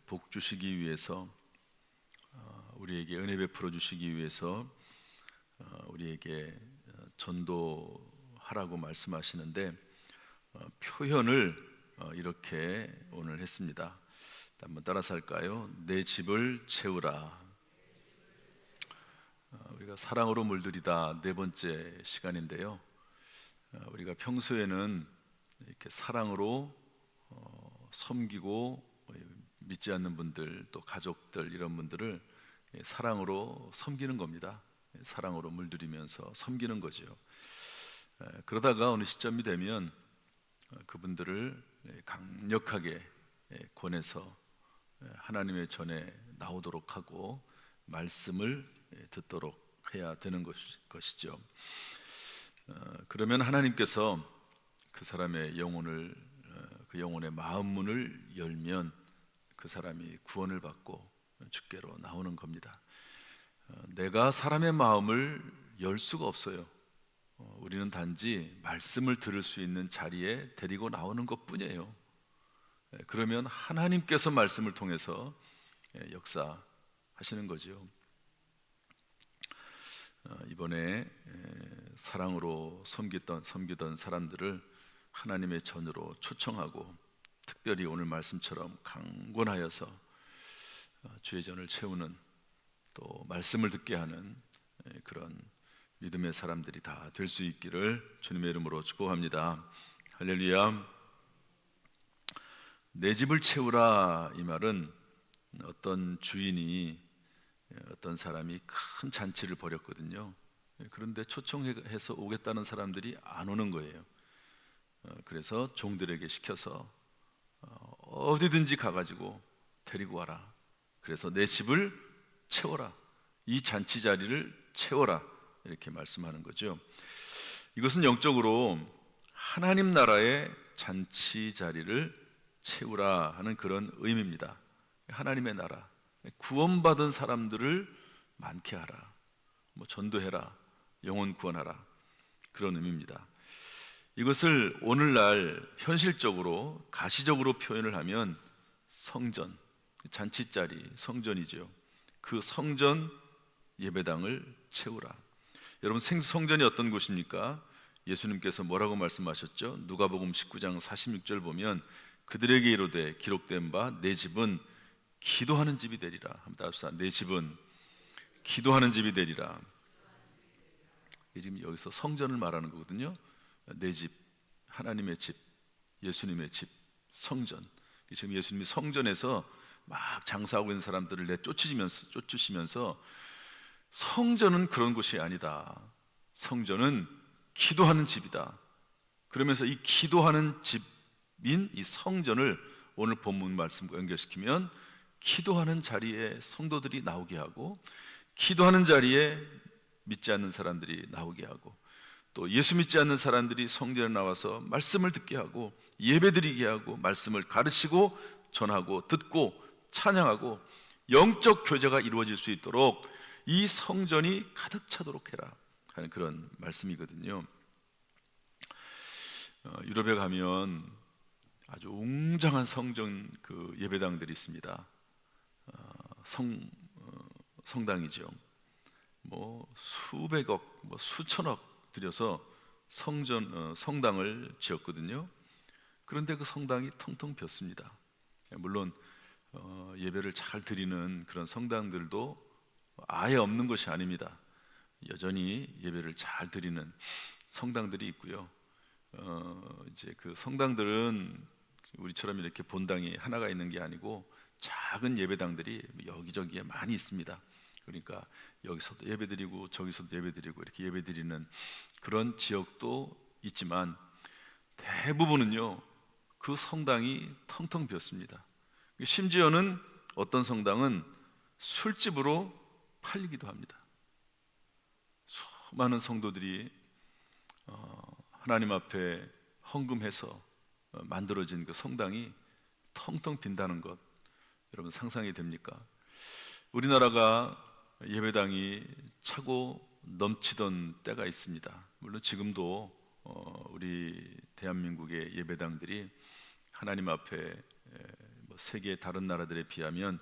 복 주시기 위해서, 우리에게 은혜 베풀어 주시기 위해서 우리에게 전도하라고 말씀하시는데, 표현을 이렇게 오늘 했습니다. 한번 따라서 할까요? 내 집을 채우라. 우리가 사랑으로 물들이다 네 번째 시간인데요, 우리가 평소에는 이렇게 사랑으로 섬기고, 믿지 않는 분들, 또 가족들, 이런 분들을 사랑으로 섬기는 겁니다. 사랑으로 물들이면서 섬기는 거죠. 그러다가 어느 시점이 되면 그분들을 강력하게 권해서 하나님의 전에 나오도록 하고 말씀을 듣도록 해야 되는 것이죠. 그러면 하나님께서 그 사람의 영혼을, 그 영혼의 마음 문을 열면 그 사람이 구원을 받고 주께로 나오는 겁니다. 내가 사람의 마음을 열 수가 없어요. 우리는 단지 말씀을 들을 수 있는 자리에 데리고 나오는 것뿐이에요. 그러면 하나님께서 말씀을 통해서 역사하시는 거죠. 이번에 사랑으로 섬기던 사람들을 하나님의 전으로 초청하고, 특별히 오늘 말씀처럼 강권하여서 주의 전을 채우는, 또 말씀을 듣게 하는 그런 믿음의 사람들이 다 될 수 있기를 주님의 이름으로 축복합니다. 할렐루야. 내 집을 채우라, 이 말은 어떤 주인이, 어떤 사람이 큰 잔치를 벌였거든요. 그런데 초청해서 오겠다는 사람들이 안 오는 거예요. 그래서 종들에게 시켜서 어디든지 가가지고 데리고 와라. 그래서 내 집을 채워라, 이 잔치 자리를 채워라, 이렇게 말씀하는 거죠. 이것은 영적으로 하나님 나라의 잔치 자리를 채우라 하는 그런 의미입니다. 하나님의 나라, 구원받은 사람들을 많게 하라, 전도해라, 영혼 구원하라, 그런 의미입니다. 이것을 오늘날 현실적으로 가시적으로 표현을 하면 성전, 잔치자리, 성전이죠. 그 성전 예배당을 채우라. 여러분, 성전이 어떤 곳입니까? 예수님께서 뭐라고 말씀하셨죠? 누가복음 19장 46절 보면 그들에게 이르되 기록된 바 내 집은 기도하는 집이 되리라. 한번 합시다. 내 집은 기도하는 집이 되리라. 지금 여기서 성전을 말하는 거거든요. 내 집, 하나님의 집, 예수님의 집, 성전. 지금 예수님이 성전에서 막 장사하고 있는 사람들을 쫓으시면서 성전은 그런 곳이 아니다, 성전은 기도하는 집이다, 그러면서 이 기도하는 집인 이 성전을 오늘 본문 말씀과 연결시키면 기도하는 자리에 성도들이 나오게 하고, 기도하는 자리에 믿지 않는 사람들이 나오게 하고, 또 예수 믿지 않는 사람들이 성전에 나와서 말씀을 듣게 하고, 예배드리게 하고, 말씀을 가르치고 전하고 듣고 찬양하고 영적 교제가 이루어질 수 있도록 이 성전이 가득 차도록 해라 하는 그런 말씀이거든요. 유럽에 가면 아주 웅장한 성전 예배당들이 있습니다. 성당이죠. 수백억, 수천억 들여서 성당을 지었거든요. 그런데 그 성당이 텅텅 비었습니다. 물론 예배를 잘 드리는 그런 성당들도 아예 없는 것이 아닙니다. 여전히 예배를 잘 드리는 성당들이 있고요. 이제 그 성당들은 우리처럼 이렇게 본당이 하나가 있는 게 아니고 작은 예배당들이 여기저기에 많이 있습니다. 그러니까 여기서도 예배드리고 저기서도 예배드리고 이렇게 예배드리는 그런 지역도 있지만, 대부분은요 그 성당이 텅텅 비었습니다. 심지어는 어떤 성당은 술집으로 팔리기도 합니다. 수많은 성도들이 하나님 앞에 헌금해서 만들어진 그 성당이 텅텅 빈다는 것, 여러분 상상이 됩니까? 우리나라가 예배당이 차고 넘치던 때가 있습니다. 물론 지금도 우리 대한민국의 예배당들이 하나님 앞에 세계 다른 나라들에 비하면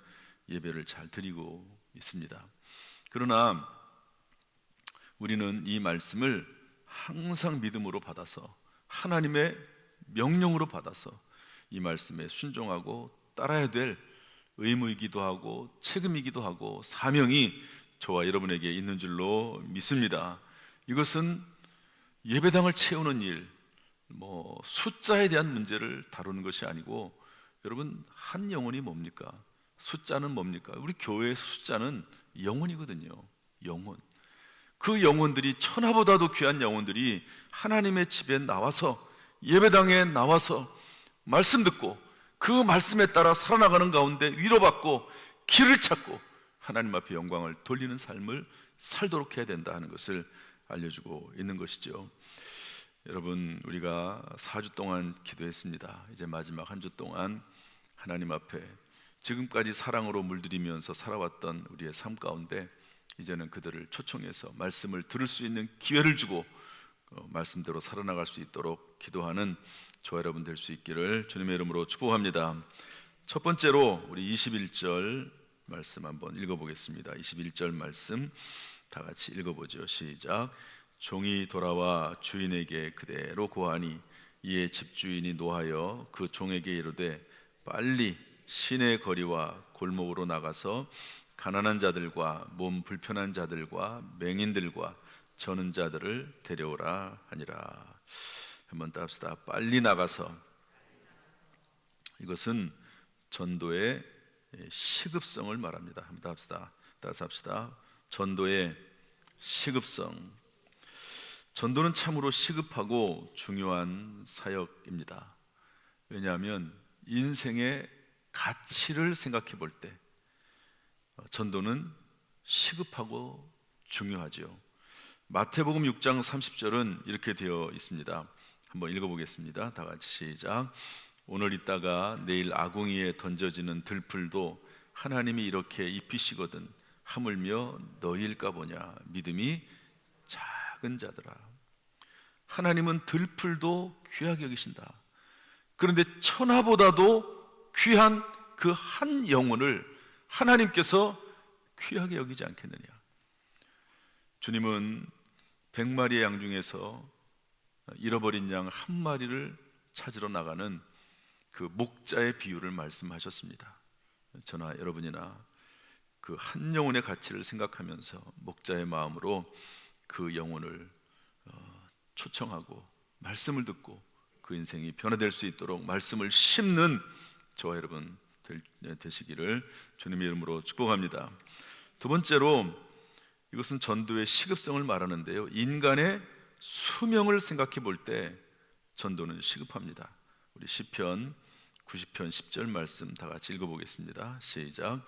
예배를 잘 드리고 있습니다. 그러나 우리는 이 말씀을 항상 믿음으로 받아서 하나님의 명령으로 받아서 이 말씀에 순종하고 따라야 될 의무이기도 하고 책임이기도 하고 사명이 저와 여러분에게 있는 줄로 믿습니다. 이것은 예배당을 채우는 일, 숫자에 대한 문제를 다루는 것이 아니고, 여러분, 한 영혼이 뭡니까? 숫자는 뭡니까? 우리 교회의 숫자는 영혼이거든요. 영혼. 그 영혼들이, 천하보다도 귀한 영혼들이 하나님의 집에 나와서, 예배당에 나와서 말씀 듣고 그 말씀에 따라 살아나가는 가운데 위로받고 길을 찾고 하나님 앞에 영광을 돌리는 삶을 살도록 해야 된다 하는 것을 알려주고 있는 것이죠. 여러분, 우리가 4주 동안 기도했습니다. 이제 마지막 한 주 동안 하나님 앞에 지금까지 사랑으로 물들이면서 살아왔던 우리의 삶 가운데 이제는 그들을 초청해서 말씀을 들을 수 있는 기회를 주고 말씀대로 살아나갈 수 있도록 기도하는 저와 여러분 될 수 있기를 주님의 이름으로 축복합니다. 첫 번째로 우리 21절 말씀 한번 읽어보겠습니다. 21절 말씀 다 같이 읽어보죠. 시작. 종이 돌아와 주인에게 그대로 고하니 이에 집주인이 노하여 그 종에게 이르되 빨리 시내 거리와 골목으로 나가서 가난한 자들과 몸 불편한 자들과 맹인들과 저는 자들을 데려오라 하니라. 한번 따라합시다. 빨리 나가서. 이것은 전도의 시급성을 말합니다. 한번 따라합시다. 따라서 합시다. 전도의 시급성. 전도는 참으로 시급하고 중요한 사역입니다. 왜냐하면 인생의 가치를 생각해 볼 때 전도는 시급하고 중요하죠. 마태복음 6장 30절은 이렇게 되어 있습니다. 한번 읽어보겠습니다. 다 같이 시작. 오늘 있다가 내일 아궁이에 던져지는 들풀도 하나님이 이렇게 입히시거든 하물며 너희일까 보냐. 믿음이 작은 자들아. 하나님은 들풀도 귀하게 여기신다. 그런데 천하보다도 귀한 그 한 영혼을 하나님께서 귀하게 여기지 않겠느냐. 주님은 100마리의 양 중에서 잃어버린 양 한 마리를 찾으러 나가는 그 목자의 비유를 말씀하셨습니다. 저나 여러분이나 그 한 영혼의 가치를 생각하면서 목자의 마음으로 그 영혼을 초청하고 말씀을 듣고 그 인생이 변화될 수 있도록 말씀을 심는 저와 여러분 되시기를 주님의 이름으로 축복합니다. 두 번째로 이것은 전도의 시급성을 말하는데요, 인간의 수명을 생각해 볼 때 전도는 시급합니다. 우리 시편 90편 10절 말씀 다 같이 읽어보겠습니다. 시작.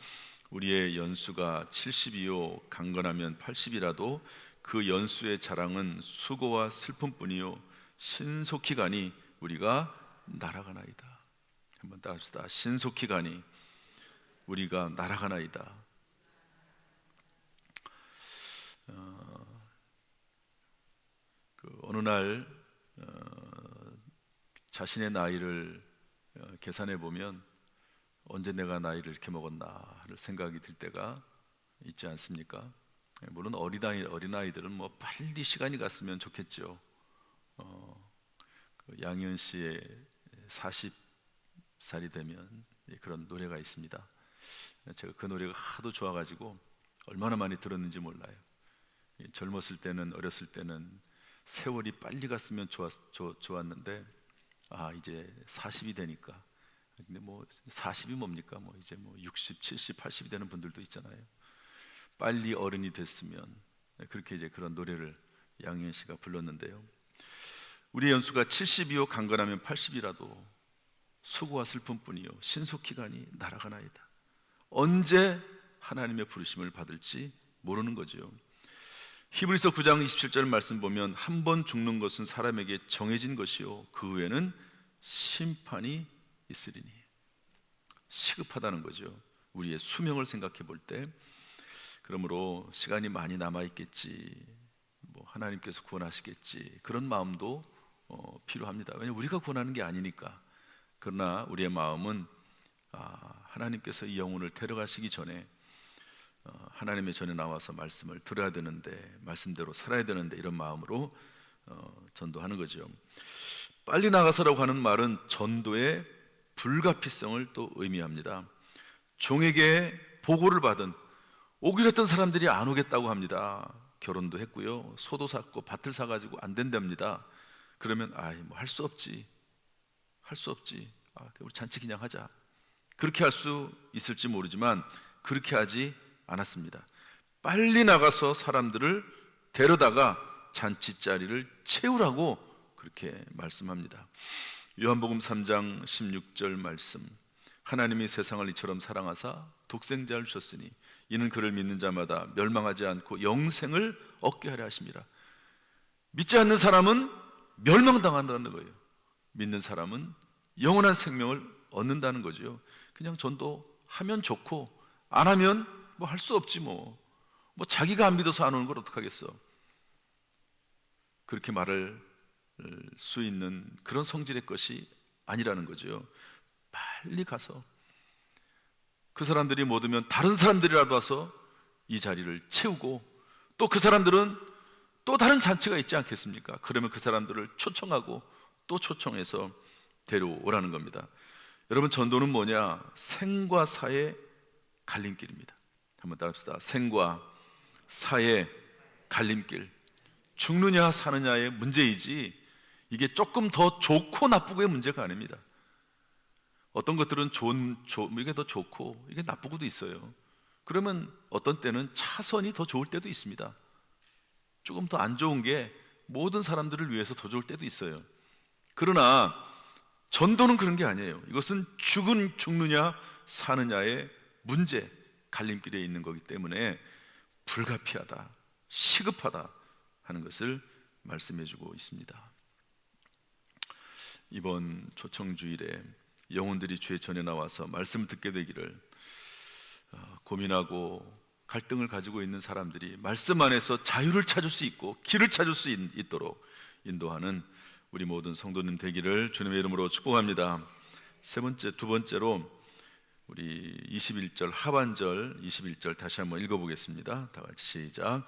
우리의 연수가 70이요 강건하면 80이라도 그 연수의 자랑은 수고와 슬픔뿐이요 신속히 가니 우리가 날아가나이다. 한번 따라합시다. 신속히 가니 우리가 날아가나이다. 어느 날 자신의 나이를 계산해 보면 언제 내가 나이를 이렇게 먹었나 하는 생각이 들 때가 있지 않습니까? 물론 어린아이들은 뭐 빨리 시간이 갔으면 좋겠죠. 양희은 씨의 40살이 되면 그런 노래가 있습니다. 제가 그 노래가 하도 좋아가지고 얼마나 많이 들었는지 몰라요. 젊었을 때는, 어렸을 때는 세월이 빨리 갔으면 좋았는데 이제 40이 되니까, 근데 뭐 40이 뭡니까? 뭐 이제 뭐 60, 70, 80이 되는 분들도 있잖아요. 빨리 어른이 됐으면, 그렇게 이제 그런 노래를 양희은 씨가 불렀는데요. 우리 연수가 70이요 강건하면 80이라도 수고와 슬픔뿐이요 신속히 가니 날아가나이다. 언제 하나님의 부르심을 받을지 모르는 거죠. 히브리서 9장 27절 말씀 보면 한 번 죽는 것은 사람에게 정해진 것이요 그 후에는 심판이 있으리니. 시급하다는 거죠. 우리의 수명을 생각해 볼 때. 그러므로 시간이 많이 남아 있겠지, 뭐 하나님께서 구원하시겠지, 그런 마음도 필요합니다. 왜냐하면 우리가 구원하는 게 아니니까. 그러나 우리의 마음은 하나님께서 이 영혼을 데려가시기 전에 하나님의 전에 나와서 말씀을 들어야 되는데, 말씀대로 살아야 되는데, 이런 마음으로 전도하는 거죠. 빨리 나가서라고 하는 말은 전도의 불가피성을 또 의미합니다. 종에게 보고를 받은, 오기로 했던 사람들이 안 오겠다고 합니다. 결혼도 했고요, 소도 샀고 밭을 사가지고 안 된답니다. 그러면 뭐 할 수 없지, 우리 잔치 그냥 하자, 그렇게 할 수 있을지 모르지만 그렇게 하지 않았습니다. 빨리 나가서 사람들을 데려다가 잔치 자리를 채우라고 그렇게 말씀합니다. 요한복음 3장 16절 말씀, 하나님이 세상을 이처럼 사랑하사 독생자를 주셨으니 이는 그를 믿는 자마다 멸망하지 않고 영생을 얻게 하려 하십니다. 믿지 않는 사람은 멸망당한다는 거예요. 믿는 사람은 영원한 생명을 얻는다는 거죠. 그냥 전도하면 좋고 안 하면 뭐 할 수 없지, 뭐 자기가 안 믿어서 안 오는 걸 어떡하겠어. 그렇게 말할 수 있는 그런 성질의 것이 아니라는 거죠. 빨리 가서 그 사람들이 못 오면 다른 사람들이라도 와서 이 자리를 채우고, 또 그 사람들은 또 다른 잔치가 있지 않겠습니까? 그러면 그 사람들을 초청하고 또 초청해서 데려오라는 겁니다. 여러분, 전도는 뭐냐? 생과 사의 갈림길입니다. 한번 따라합시다. 생과 사의 갈림길. 죽느냐 사느냐의 문제이지, 이게 조금 더 좋고 나쁘고의 문제가 아닙니다. 어떤 것들은 이게 더 좋고 이게 나쁘고도 있어요. 그러면 어떤 때는 차선이 더 좋을 때도 있습니다. 조금 더 안 좋은 게 모든 사람들을 위해서 더 좋을 때도 있어요. 그러나 전도는 그런 게 아니에요. 이것은 죽느냐 사느냐의 문제, 갈림길에 있는 거기 때문에 불가피하다, 시급하다 하는 것을 말씀해 주고 있습니다. 이번 초청주일에 영혼들이 주의 전에 나와서 말씀을 듣게 되기를 고민하고 갈등을 가지고 있는 사람들이 말씀 안에서 자유를 찾을 수 있고 길을 찾을 수 있도록 인도하는 우리 모든 성도님 되기를 주님의 이름으로 축복합니다. 두 번째로 우리 21절 하반절 21절 다시 한번 읽어보겠습니다. 다 같이 시작.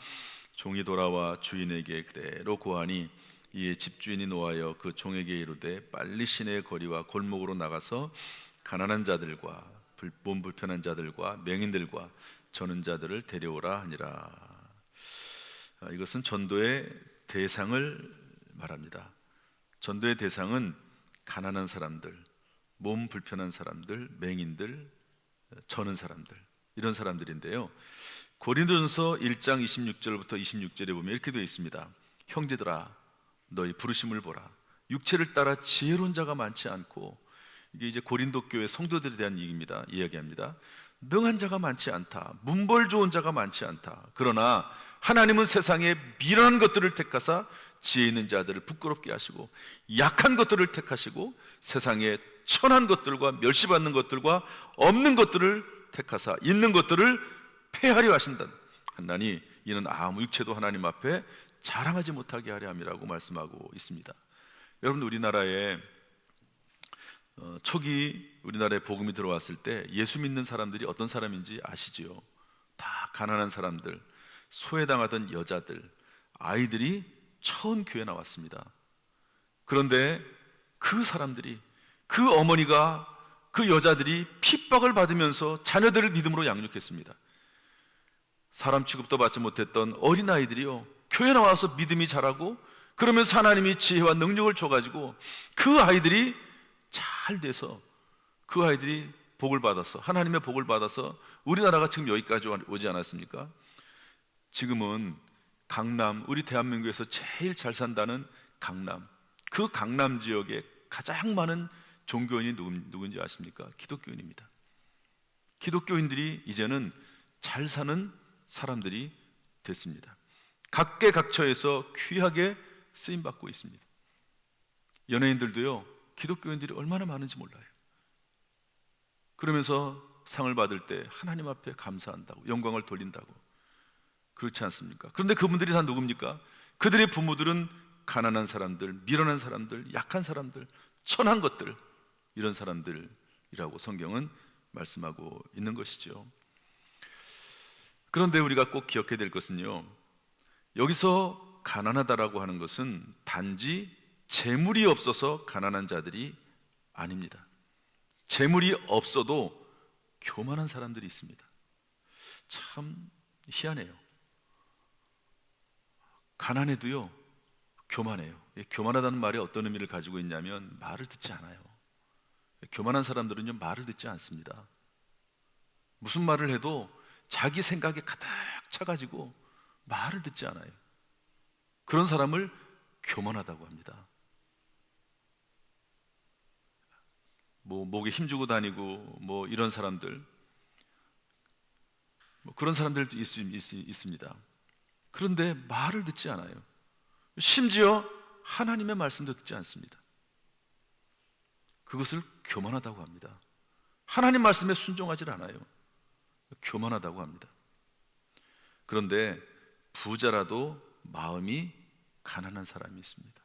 종이 돌아와 주인에게 그대로 고하니 이에 집주인이 노하여 그 종에게 이르되 빨리 시내의 거리와 골목으로 나가서 가난한 자들과 몸 불편한 자들과 맹인들과 저는 자들을 데려오라 하니라. 이것은 전도의 대상을 말합니다. 전도의 대상은 가난한 사람들, 몸 불편한 사람들, 맹인들, 저는 사람들, 이런 사람들인데요. 고린도전서 1장 26절부터 26절에 보면 이렇게 되어 있습니다. 형제들아, 너희 부르심을 보라. 육체를 따라 지혜로운 자가 많지 않고, 이게 이제 고린도 교회 성도들에 대한 이야기합니다. 능한 자가 많지 않다. 문벌 좋은 자가 많지 않다. 그러나 하나님은 세상에 미련한 것들을 택하사 지혜 있는 자들을 부끄럽게 하시고 약한 것들을 택하시고 세상에 천한 것들과 멸시받는 것들과 없는 것들을 택하사 있는 것들을 폐하려 하신다. 하나니 이는 아무 육체도 하나님 앞에 자랑하지 못하게 하려 함이라고 말씀하고 있습니다. 여러분, 우리나라에 초기 우리나라에 복음이 들어왔을 때 예수 믿는 사람들이 어떤 사람인지 아시지요? 다 가난한 사람들, 소외당하던 여자들, 아이들이 처음 교회에 나왔습니다. 그런데 그 사람들이, 그 어머니가, 그 여자들이 핍박을 받으면서 자녀들을 믿음으로 양육했습니다. 사람 취급도 받지 못했던 어린아이들이요, 교회 나와서 믿음이 자라고, 그러면서 하나님이 지혜와 능력을 줘가지고 그 아이들이 잘 돼서, 그 아이들이 복을 받아서, 하나님의 복을 받아서 우리나라가 지금 여기까지 오지 않았습니까? 지금은 강남, 우리 대한민국에서 제일 잘 산다는 강남, 그 강남 지역에 가장 많은 종교인이 누군지 아십니까? 기독교인입니다. 기독교인들이 이제는 잘 사는 사람들이 됐습니다. 각계각처에서 귀하게 쓰임받고 있습니다. 연예인들도요, 기독교인들이 얼마나 많은지 몰라요. 그러면서 상을 받을 때 하나님 앞에 감사한다고, 영광을 돌린다고. 그렇지 않습니까? 그런데 그분들이 다 누굽니까? 그들의 부모들은 가난한 사람들, 미련한 사람들, 약한 사람들, 천한 것들, 이런 사람들이라고 성경은 말씀하고 있는 것이죠. 그런데 우리가 꼭 기억해야 될 것은요, 여기서 가난하다라고 하는 것은 단지 재물이 없어서 가난한 자들이 아닙니다. 재물이 없어도 교만한 사람들이 있습니다. 참 희한해요. 가난해도요 교만해요. 교만하다는 말이 어떤 의미를 가지고 있냐면 말을 듣지 않아요. 교만한 사람들은요 말을 듣지 않습니다. 무슨 말을 해도 자기 생각에 가득 차가지고 말을 듣지 않아요. 그런 사람을 교만하다고 합니다. 목에 힘주고 다니고 이런 사람들, 그런 사람들도 있습니다. 그런데 말을 듣지 않아요. 심지어 하나님의 말씀도 듣지 않습니다. 그것을 교만하다고 합니다. 하나님 말씀에 순종하지 않아요. 교만하다고 합니다. 그런데 부자라도 마음이 가난한 사람이 있습니다.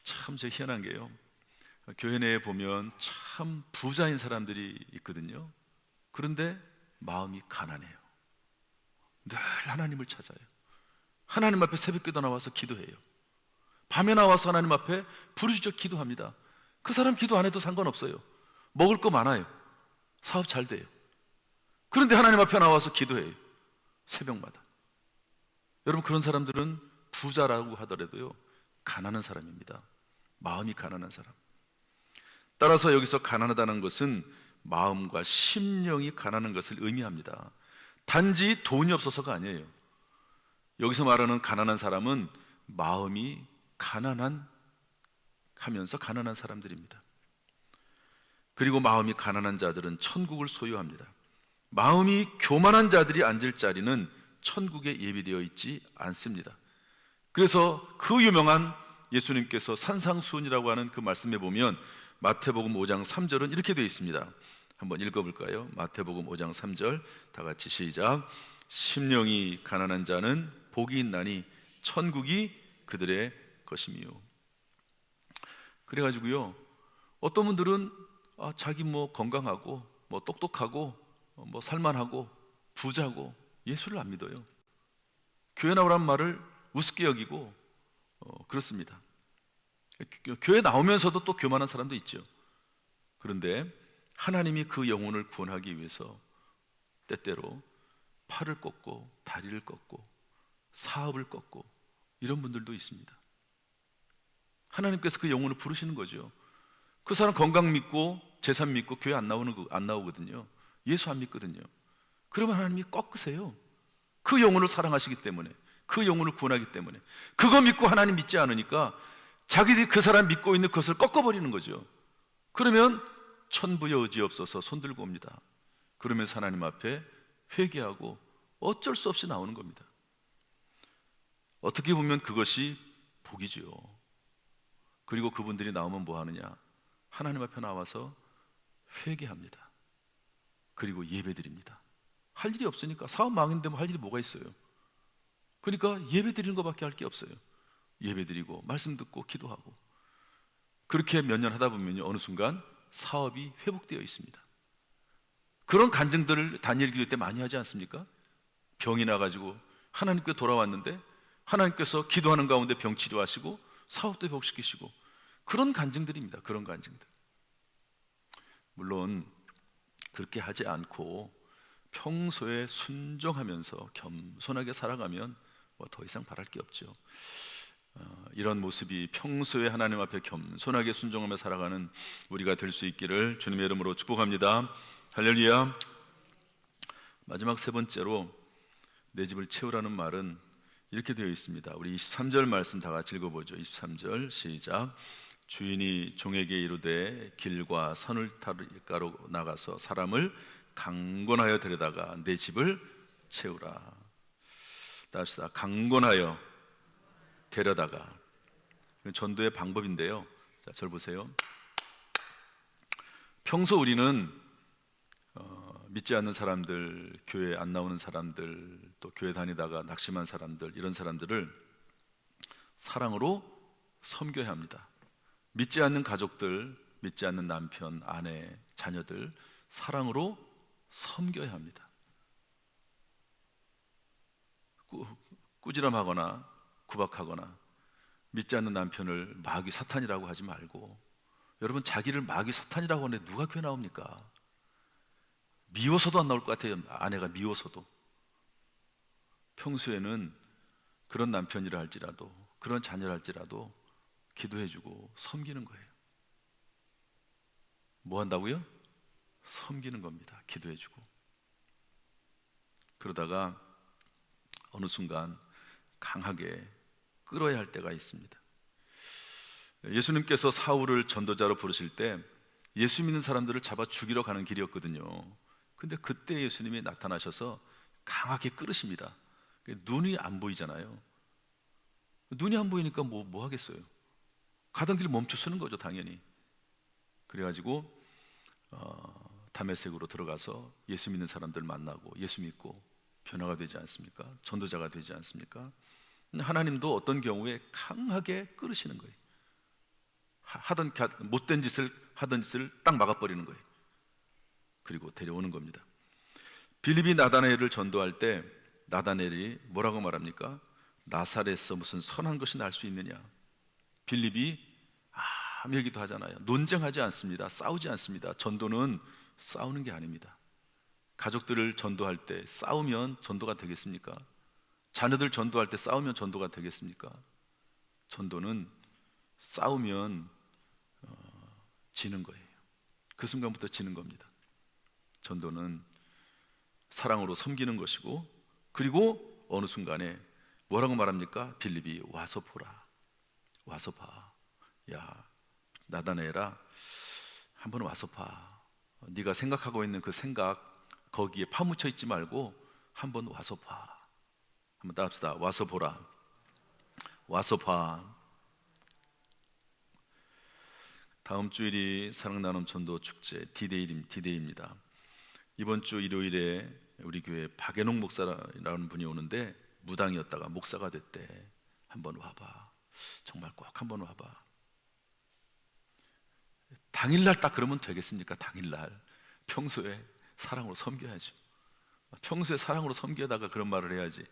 참 희한한 게요, 교회 내에 보면 참 부자인 사람들이 있거든요. 그런데 마음이 가난해요. 늘 하나님을 찾아요. 하나님 앞에 새벽기도 나와서 기도해요. 밤에 나와서 하나님 앞에 부르짖어 기도합니다. 그 사람 기도 안 해도 상관없어요. 먹을 거 많아요. 사업 잘 돼요. 그런데 하나님 앞에 나와서 기도해요. 새벽마다. 여러분, 그런 사람들은 부자라고 하더라도요 가난한 사람입니다. 마음이 가난한 사람. 따라서 여기서 가난하다는 것은 마음과 심령이 가난한 것을 의미합니다. 단지 돈이 없어서가 아니에요. 여기서 말하는 가난한 사람은 마음이 가난한 하면서 가난한 사람들입니다. 그리고 마음이 가난한 자들은 천국을 소유합니다. 마음이 교만한 자들이 앉을 자리는 천국에 예비되어 있지 않습니다. 그래서 그 유명한 예수님께서 산상수훈이라고 하는 그 말씀에 보면 마태복음 5장 3절은 이렇게 되어 있습니다. 한번 읽어볼까요? 마태복음 5장 3절 다 같이 시작. 심령이 가난한 자는 복이 있나니 천국이 그들의 것이미요. 그래가지고요 어떤 분들은 자기 건강하고 똑똑하고 살만하고 부자고 예수를 안 믿어요. 교회 나오라는 말을 우습게 여기고 그렇습니다. 교회 나오면서도 또 교만한 사람도 있죠. 그런데 하나님이 그 영혼을 구원하기 위해서 때때로 팔을 꺾고 다리를 꺾고 사업을 꺾고 이런 분들도 있습니다. 하나님께서 그 영혼을 부르시는 거죠. 그 사람 건강 믿고 재산 믿고 교회 안 나오거든요. 예수 안 믿거든요. 그러면 하나님이 꺾으세요. 그 영혼을 사랑하시기 때문에, 그 영혼을 구원하기 때문에. 그거 믿고 하나님 믿지 않으니까 자기들이 그 사람 믿고 있는 것을 꺾어버리는 거죠. 그러면 천부여 의지없어서 손들고 옵니다. 그러면서 하나님 앞에 회개하고 어쩔 수 없이 나오는 겁니다. 어떻게 보면 그것이 복이죠. 그리고 그분들이 나오면 뭐 하느냐? 하나님 앞에 나와서 회개합니다. 그리고 예배드립니다. 할 일이 없으니까. 사업 망했는데 할 일이 뭐가 있어요? 그러니까 예배드리는 것밖에 할 게 없어요. 예배드리고 말씀 듣고 기도하고. 그렇게 몇 년 하다 보면요 어느 순간 사업이 회복되어 있습니다. 그런 간증들을 다니엘 기도 때 많이 하지 않습니까? 병이 나가지고 하나님께 돌아왔는데 하나님께서 기도하는 가운데 병 치료하시고 사업도 회복시키시고, 그런 간증들입니다. 그런 간증들. 물론 그렇게 하지 않고 평소에 순종하면서 겸손하게 살아가면 더 이상 바랄 게 없죠. 이런 모습이 평소에 하나님 앞에 겸손하게 순종하며 살아가는 우리가 될 수 있기를 주님의 이름으로 축복합니다. 할렐루야. 마지막 세 번째로 내 집을 채우라는 말은 이렇게 되어 있습니다. 우리 23절 말씀 다 같이 읽어보죠. 23절 시작. 주인이 종에게 이르되 길과 산을 타러 나가서 사람을 강권하여 데려다가 내 집을 채우라. 다시 강권하여 데려다가. 전도의 방법인데요. 자, 절 보세요. 평소 우리는 믿지 않는 사람들, 교회 안 나오는 사람들, 또 교회 다니다가 낙심한 사람들, 이런 사람들을 사랑으로 섬겨야 합니다. 믿지 않는 가족들, 믿지 않는 남편, 아내, 자녀들 사랑으로 섬겨야 합니다. 꾸지람하거나 구박하거나 믿지 않는 남편을 마귀 사탄이라고 하지 말고, 여러분, 자기를 마귀 사탄이라고 하는데 누가 교회 나옵니까? 미워서도 안 나올 것 같아요. 아내가 미워서도. 평소에는 그런 남편이라 할지라도, 그런 자녀라 할지라도 기도해주고 섬기는 거예요. 뭐 한다고요? 섬기는 겁니다. 기도해주고. 그러다가 어느 순간 강하게 끌어야 할 때가 있습니다. 예수님께서 사울을 전도자로 부르실 때 예수 믿는 사람들을 잡아 죽이러 가는 길이었거든요. 근데 그때 예수님이 나타나셔서 강하게 끌으십니다. 눈이 안 보이잖아요. 눈이 안 보이니까 뭐 하겠어요? 가던 길 멈춰 서는 거죠, 당연히. 그래가지고 다메섹으로 들어가서 예수 믿는 사람들 만나고 예수 믿고 변화가 되지 않습니까? 전도자가 되지 않습니까? 하나님도 어떤 경우에 강하게 끌으시는 거예요. 못된 짓을 하던 짓을 딱 막아버리는 거예요. 그리고 데려오는 겁니다. 빌립이 나다나엘을 전도할 때 나다나엘이 뭐라고 말합니까? 나사렛에서 무슨 선한 것이 날 수 있느냐? 빌립이 아무 얘기도 하잖아요. 논쟁하지 않습니다. 싸우지 않습니다. 전도는 싸우는 게 아닙니다. 가족들을 전도할 때 싸우면 전도가 되겠습니까? 자녀들 전도할 때 싸우면 전도가 되겠습니까? 전도는 싸우면 지는 거예요. 그 순간부터 지는 겁니다. 전도는 사랑으로 섬기는 것이고, 그리고 어느 순간에 뭐라고 말합니까? 빌립이 와서 보라. 와서 봐. 야, 나다나엘아, 한번 와서 봐. 네가 생각하고 있는 그 생각 거기에 파묻혀 있지 말고 한번 와서 봐. 한번 따라합시다. 와서 보라. 와서 봐. 다음 주일이 사랑 나눔 전도 축제 디데이입니다. 이번 주 일요일에 우리 교회 박예농 목사라는 분이 오는데 무당이었다가 목사가 됐대. 한번 와봐. 정말 꼭 한번 와봐. 당일날 딱 그러면 되겠습니까? 당일날. 평소에 사랑으로 섬겨야죠. 평소에 사랑으로 섬겨다가 그런 말을 해야지.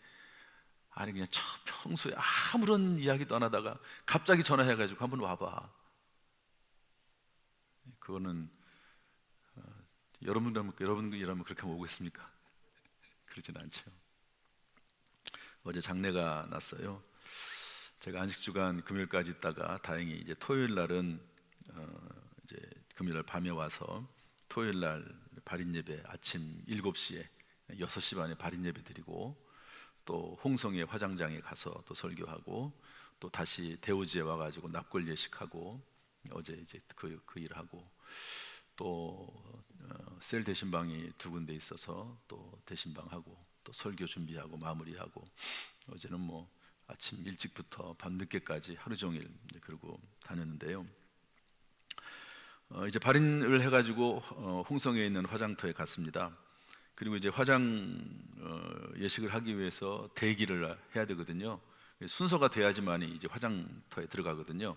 아니 그냥 평소에 아무런 이야기도 안 하다가 갑자기 전화해가지고 한번 와봐. 그거는 여러분이라면 그렇게 하면 오겠습니까? 그러진 않죠. 어제 장례가 났어요. 제가 안식주간 금요일까지 있다가 다행히 이제 토요일 날은 이제 금요일 날 밤에 와서 토요일 날 발인 예배 아침 7시에 6시 반에 발인 예배 드리고, 또 홍성의 화장장에 가서 또 설교하고, 또 다시 대우지에 와가지고 납골 예식하고, 어제 이제 그 일하고, 또 셀 대신방이 2군데 있어서 또 대신방하고, 또 설교 준비하고 마무리하고, 어제는 뭐 아침 일찍부터 밤 늦게까지 하루 종일 그러고 다녔는데요. 이제 발인을 해가지고 홍성에 있는 화장터에 갔습니다. 그리고 이제 화장 예식을 하기 위해서 대기를 해야 되거든요. 순서가 돼야지만이 이제 화장터에 들어가거든요.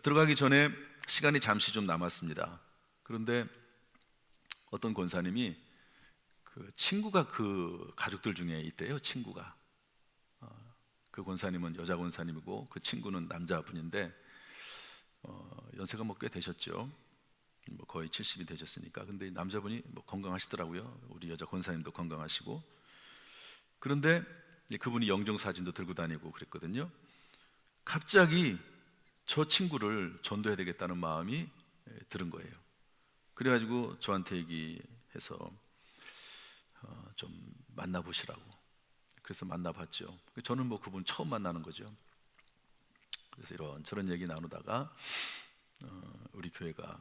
들어가기 전에 시간이 잠시 좀 남았습니다. 그런데 어떤 권사님이 그 친구가 그 가족들 중에 있대요. 친구가. 그 권사님은 여자 권사님이고 그 친구는 남자분인데 연세가 뭐 꽤 되셨죠. 뭐 거의 70이 되셨으니까. 근데 남자분이 뭐 건강하시더라고요. 우리 여자 권사님도 건강하시고. 그런데 그분이 영정 사진도 들고 다니고 그랬거든요. 갑자기 저 친구를 전도해야 되겠다는 마음이 들은 거예요. 그래가지고 저한테 얘기해서 좀 만나보시라고. 그래서 만나봤죠. 저는 뭐 그분 처음 만나는 거죠. 그래서 이런저런 얘기 나누다가 우리 교회가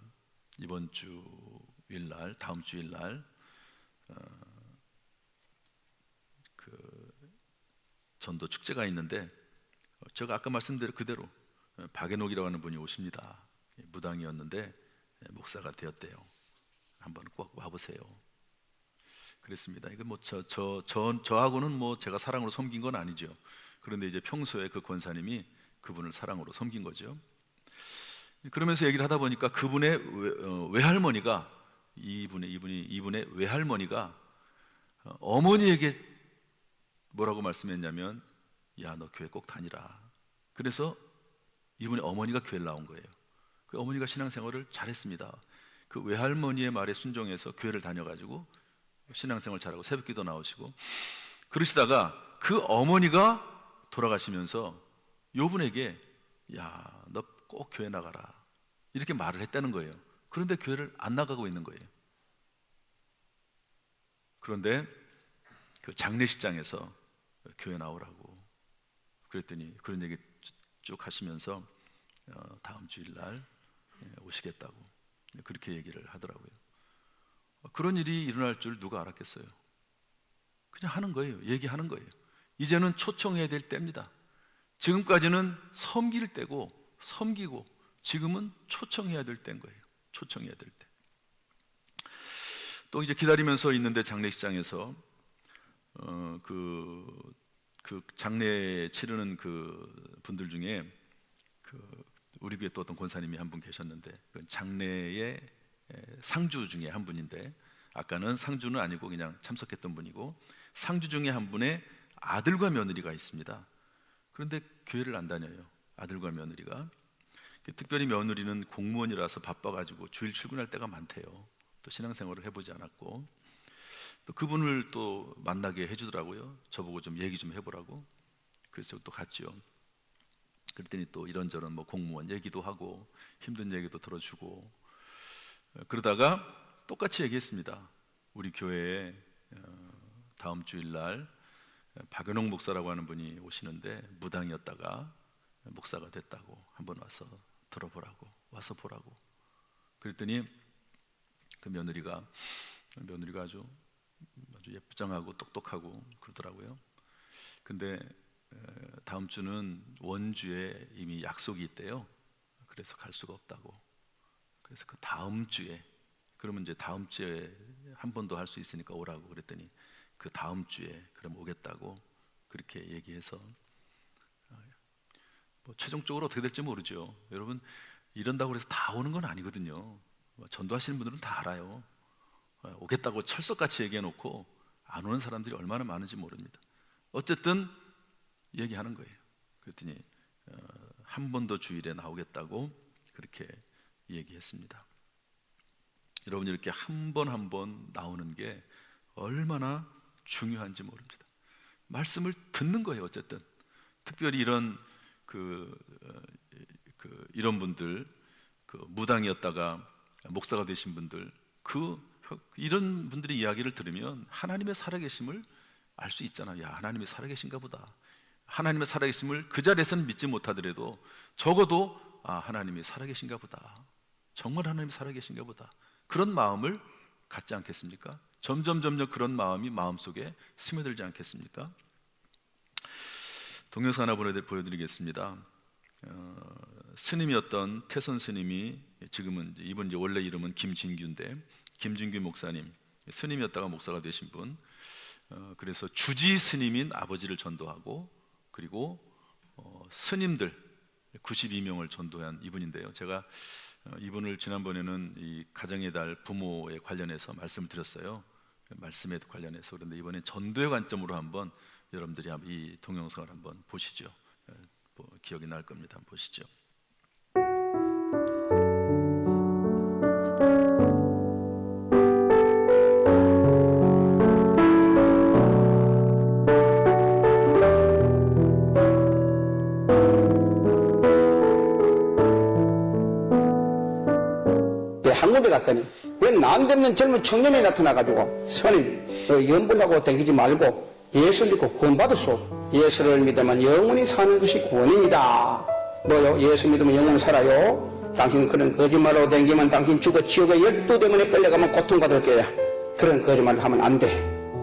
이번 주일날, 다음 주일날 그 전도 축제가 있는데, 제가 아까 말씀드린 그대로 박예녹이라고 하는 분이 오십니다. 무당이었는데 목사가 되었대요. 한번 꼭 와보세요. 그랬습니다. 이거 뭐 저하고는 뭐 제가 사랑으로 섬긴 건 아니죠. 그런데 이제 평소에 그 권사님이 그분을 사랑으로 섬긴 거죠. 그러면서 얘기를 하다 보니까 그분의 외할머니가 이분의 외할머니가 어머니에게 뭐라고 말씀했냐면, 야, 너 교회 꼭 다니라. 그래서 이분의 어머니가 교회를 나온 거예요. 그 어머니가 신앙생활을 잘했습니다. 그 외할머니의 말에 순종해서 교회를 다녀가지고 신앙생활 잘하고 새벽기도 나오시고 그러시다가 그 어머니가 돌아가시면서 요분에게, 야, 너 꼭 교회 나가라, 이렇게 말을 했다는 거예요. 그런데 교회를 안 나가고 있는 거예요. 그런데 그 장례식장에서 교회 나오라고 그랬더니 그런 얘기 쭉 하시면서 다음 주일날 오시겠다고 그렇게 얘기를 하더라고요. 그런 일이 일어날 줄 누가 알았겠어요? 그냥 하는 거예요. 얘기하는 거예요. 이제는 초청해야 될 때입니다. 지금까지는 섬길 때고 섬기고, 지금은 초청해야 될 때인 거예요. 초청해야 될 때. 또 이제 기다리면서 있는데 장례식장에서 그 장례 치르는 그 분들 중에 우리 교회 또 어떤 권사님이 한 분 계셨는데, 그 장례의 상주 중에 한 분인데, 아까는 상주는 아니고 그냥 참석했던 분이고, 상주 중에 한 분의 아들과 며느리가 있습니다. 그런데 교회를 안 다녀요. 아들과 며느리가. 특별히 며느리는 공무원이라서 바빠가지고 주일 출근할 때가 많대요. 또 신앙생활을 해보지 않았고, 또 그분을 또 만나게 해주더라고요. 저보고 좀 얘기 좀 해보라고. 그래서 또 갔죠. 그랬더니 또 이런저런 뭐 공무원 얘기도 하고 힘든 얘기도 들어주고, 그러다가 똑같이 얘기했습니다. 우리 교회에 다음 주일날 박연홍 목사라고 하는 분이 오시는데 무당이었다가 목사가 됐다고, 한번 와서 들어보라고, 와서 보라고. 그랬더니 그 며느리가 아주 예쁘장하고 똑똑하고 그러더라고요. 근데 다음 주는 원주에 이미 약속이 있대요. 그래서 갈 수가 없다고. 그래서 그 다음 주에, 그러면 이제 다음 주에 한 번 더 할 수 있으니까 오라고 그랬더니 그 다음 주에 그럼 오겠다고 그렇게 얘기해서, 뭐 최종적으로 어떻게 될지 모르죠. 여러분, 이런다고 해서 다 오는 건 아니거든요. 전도하시는 분들은 다 알아요. 오겠다고 철석같이 얘기해놓고 안 오는 사람들이 얼마나 많은지 모릅니다. 어쨌든 얘기하는 거예요. 그랬더니 한 번 더 주일에 나오겠다고 그렇게 얘기했습니다. 여러분, 이렇게 한 번 한 번 나오는 게 얼마나 중요한지 모릅니다. 말씀을 듣는 거예요. 어쨌든 특별히 이런 이런 분들, 무당이었다가 목사가 되신 분들, 이런 분들의 이야기를 들으면 하나님의 살아계심을 알 수 있잖아요. 야, 하나님이 살아계신가 보다. 하나님의 살아계심을 그 자리에서는 믿지 못하더라도 적어도 하나님이 살아계신가 보다. 정말 하나님이 살아계신가 보다. 그런 마음을 갖지 않겠습니까? 점점 그런 마음이 마음속에 스며들지 않겠습니까? 동영상 하나 보여드리겠습니다. 스님이었던 태선 스님이, 지금은 이분 이제 원래 이름은 김진규인데, 김진규 목사님, 스님이었다가 목사가 되신 분. 그래서 주지 스님인 아버지를 전도하고, 그리고 스님들 92명을 전도한 이분인데요. 제가 이분을 지난번에는 이 가정의 달 부모에 관련해서 말씀을 드렸어요. 말씀에 관련해서. 그런데 이번엔 전도의 관점으로 한번 여러분들이 이 동영상을 한번 보시죠. 기억이 날 겁니다. 한번 보시죠. 한국에 갔더니 왜 남대없는 젊은 청년이 나타나가지고, 스님 연불하고 댕기지 말고 예수 믿고 구원받으소. 예수를 믿으면 영원히 사는 것이 구원입니다. 뭐요? 예수 믿으면 영원히 살아요? 당신 그런 거짓말로 댕기면 당신 죽어 지옥에 12대문에 끌려가면 고통받을 거야. 그런 거짓말을 하면 안 돼.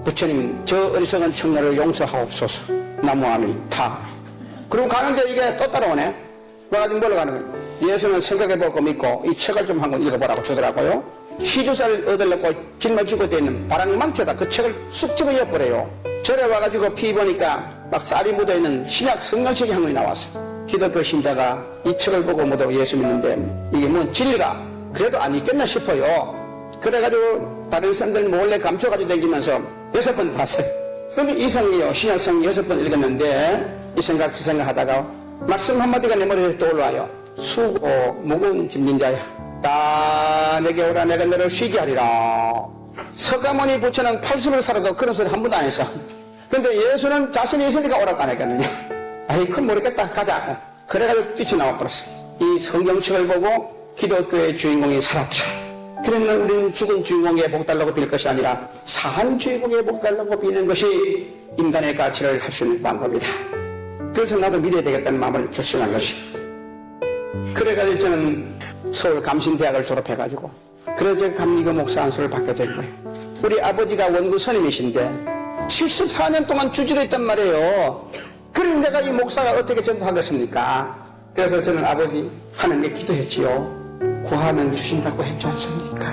부처님, 저 어리석은 청년을 용서하옵소서. 나무아미타. 그리고 가는데 이게 또 따라오네. 와가지고 뭘로 가는 거야? 예수는 생각해보고 믿고 이 책을 좀 한번 읽어보라고 주더라고요. 시주사를 얻으려고 짊어지고 되는 바람망태다. 그 책을 쑥 집어 엿버려요. 절에 와가지고 피 보니까 막 쌀이 묻어있는 신약 성경책이 한 권이 나왔어요. 기독교 신자가 이 책을 보고 모두 예수 믿는데 이게 뭔 진리가 그래도 안 있겠나 싶어요. 그래가지고 다른 사람들 몰래 감춰가지고 다니면서 6번 봤어요. 근데 이성이요, 신약성 6번 읽었는데 이 생각 저 생각하다가 말씀 한마디가 내 머리에 떠올라요. 수고 무거운 짐진 자야, 다 내게 오라, 내가 너를 쉬게 하리라. 서가모니 부처는 80을 살아도 그런 소리 한 번도 안 했어. 근데 예수는 자신이 있으니까 오라고 안 했거든요. 아이, 그건 모르겠다, 가자. 그래가지고 뛰쳐나와 버렸어. 이 성경책을 보고 기독교의 주인공이 살았더라. 그러면 우리는 죽은 주인공의 복 달라고 빌 것이 아니라 산 주인공의 복 달라고 비는 것이 인간의 가치를 할 수 있는 방법이다. 그래서 나도 믿어야 되겠다는 마음을 결심한 것이. 그래가지고 저는 서울 감신대학을 졸업해가지고 그래서 감리교 목사 안수를 받게 된 거예요. 우리 아버지가 원구 선임이신데 74년 동안 주지로 했단 말이에요. 그럼 내가 이 목사가 어떻게 전도하겠습니까? 그래서 저는 아버지 하나님께 기도했지요. 구하면 주신다고 했지 않습니까?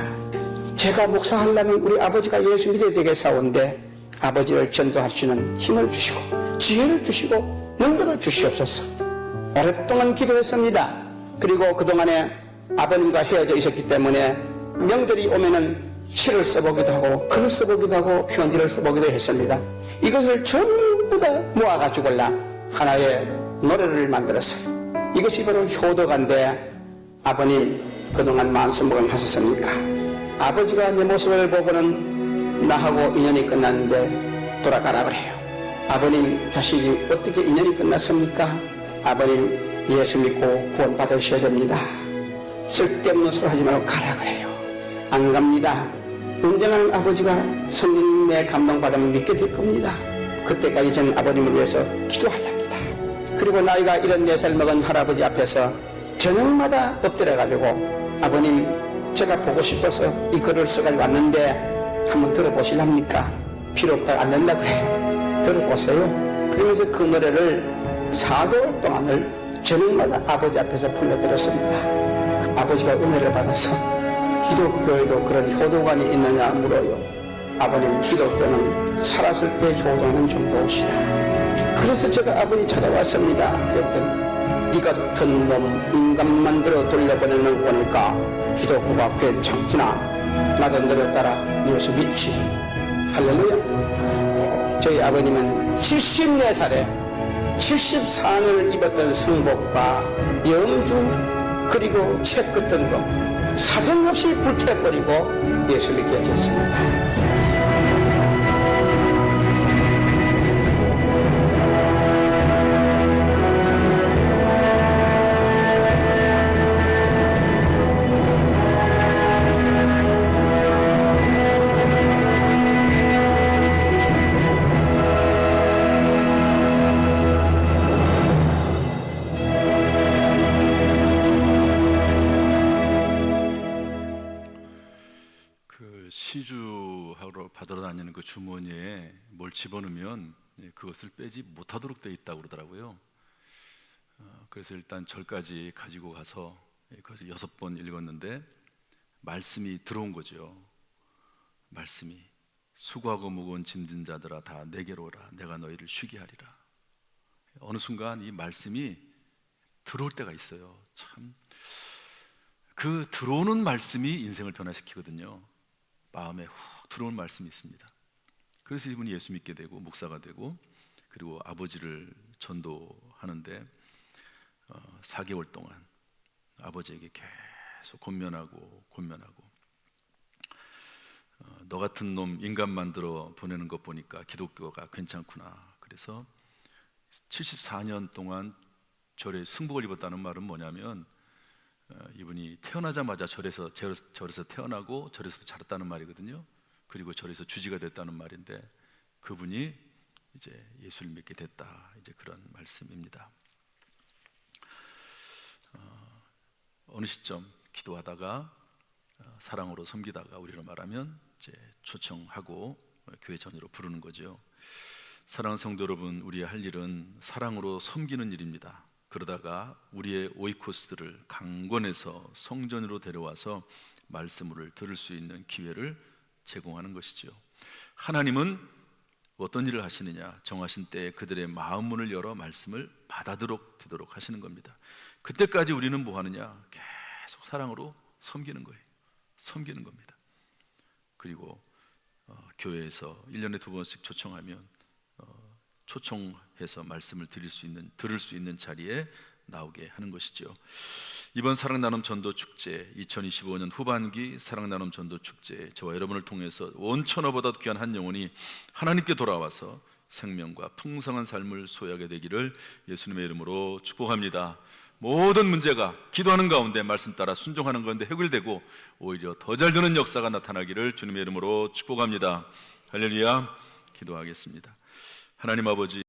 제가 목사하려면 우리 아버지가 예수 믿어야 되겠사온데 아버지를 전도할 수 있는 힘을 주시고 지혜를 주시고 능력을 주시옵소서. 오랫동안 기도했습니다. 그리고 그동안에 아버님과 헤어져 있었기 때문에 명절이 오면은 시를 써보기도 하고 글을 써보기도 하고 편지를 써보기도 했습니다. 이것을 전부 다 모아가지고 하나의 노래를 만들었어요. 이것이 바로 효도가인데, 아버님 그동안 만수무강 하셨습니까? 아버지가 내 모습을 보고는 나하고 인연이 끝났는데 돌아가라 그래요. 아버님 자식이 어떻게 인연이 끝났습니까? 아버님 예수 믿고 구원 받으셔야 됩니다. 쓸데없는 소리 하지 말고 가라 그래요. 안 갑니다. 운전하는 아버지가 성령님의 감동받으면 믿게 될 겁니다. 그때까지 저는 아버님을 위해서 기도하렵니다. 그리고 나이가 74살 먹은 할아버지 앞에서 저녁마다 엎드려가지고 아버님 제가 보고 싶어서 이 글을 써가지고 왔는데 한번 들어보실랍니까? 필요 없다, 안 된다 그래요. 들어보세요. 그러면서 그 노래를 4개월 동안을 저녁마다 아버지 앞에서 불러드렸습니다. 그 아버지가 은혜를 받아서 기독교에도 그런 효도관이 있느냐 물어요. 아버님, 기독교는 살았을 때 효도하는 종교시다. 그래서 제가 아버지 찾아왔습니다. 그랬더니 네 같은 놈 인간 만들어 돌려보내는 거 보니까 기독교가 괜찮구나. 나도 너를 따라 예수 믿지. 할렐루야. 저희 아버님은 74살에 74년을 입었던 성복과 염주 그리고 책 같은 거 사정없이 불태워버리고 예수 믿게 됐습니다. 시주하러 받으러 다니는 그 주머니에 뭘 집어넣으면 그것을 빼지 못하도록 되어 있다고 그러더라고요. 그래서 일단 절까지 가지고 가서 그걸 6번 읽었는데 말씀이 들어온 거죠. 말씀이 수고하고 무거운 짐진 자들아 다 내게로 오라, 내가 너희를 쉬게 하리라. 어느 순간 이 말씀이 들어올 때가 있어요. 참, 그 들어오는 말씀이 인생을 변화시키거든요. 마음에 훅 들어오는 말씀이 있습니다. 그래서 이분이 예수 믿게 되고 목사가 되고 그리고 아버지를 전도하는데 4개월 동안 아버지에게 계속 권면하고 너 같은 놈 인간 만들어 보내는 것 보니까 기독교가 괜찮구나. 그래서 74년 동안 절에 승복을 입었다는 말은 뭐냐면 이분이 태어나자마자 절에서 태어나고 절에서 자랐다는 말이거든요. 그리고 절에서 주지가 됐다는 말인데 그분이 이제 예수를 믿게 됐다, 이제 그런 말씀입니다. 어느 시점 기도하다가 사랑으로 섬기다가 우리로 말하면 이제 초청하고 교회 전으로 부르는 거죠. 사랑하는 성도 여러분, 우리의 할 일은 사랑으로 섬기는 일입니다. 그러다가 우리의 오이코스들을 강권해서 성전으로 데려와서 말씀을 들을 수 있는 기회를 제공하는 것이죠. 하나님은 어떤 일을 하시느냐, 정하신 때에 그들의 마음 문을 열어 말씀을 받아들도록 하시는 겁니다. 그때까지 우리는 뭐 하느냐, 계속 사랑으로 섬기는 거예요. 섬기는 겁니다. 그리고 교회에서 1년에 2번씩 초청하면 초청해서 말씀을 들을 수 있는 자리에 나오게 하는 것이죠. 이번 사랑 나눔 전도 축제, 2025년 후반기 사랑 나눔 전도 축제, 저와 여러분을 통해서 온 천하보다 귀한 한 영혼이 하나님께 돌아와서 생명과 풍성한 삶을 소유하게 되기를 예수님의 이름으로 축복합니다. 모든 문제가 기도하는 가운데 말씀 따라 순종하는 가운데 해결되고 오히려 더 잘 되는 역사가 나타나기를 주님의 이름으로 축복합니다. 할렐루야. 기도하겠습니다. 하나님 아버지,